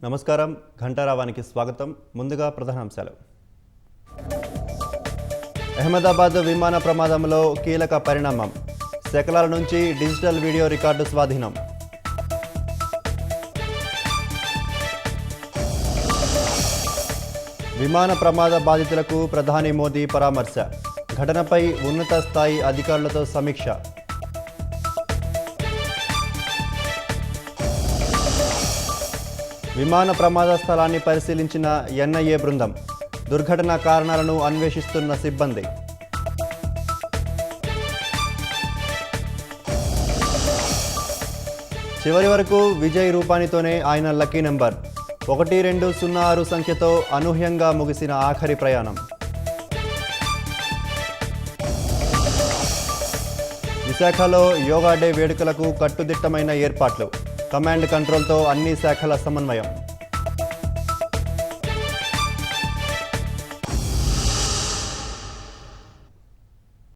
నమస్కారం ఘంటారావానికి స్వాగతం. ముందుగా ప్రధానాంశాలు. అహ్మదాబాద్ విమాన ప్రమాదంలో కీలక పరిణామం. శకలాల నుంచి డిజిటల్ వీడియో రికార్డు స్వాధీనం. విమాన ప్రమాద బాధితులకు ప్రధాని మోదీ పరామర్శ. ఘటనపై ఉన్నత స్థాయి అధికారులతో సమీక్ష. విమాన ప్రమాద స్థలాన్ని పరిశీలించిన ఎన్ఐఏ బృందం. దుర్ఘటన కారణాలను అన్వేషిస్తున్న సిబ్బంది. చివరి వరకు విజయ్ రూపానితోనే ఆయన లక్కీ నెంబర్ 1206 సంఖ్యతో అనూహ్యంగా ముగిసిన ఆఖరి ప్రయాణం. విశాఖలో యోగా డే వేడుకలకు కట్టుదిట్టమైన ఏర్పాట్లు. కమాండ్ కంట్రోల్తో అన్ని శాఖల సమన్వయం.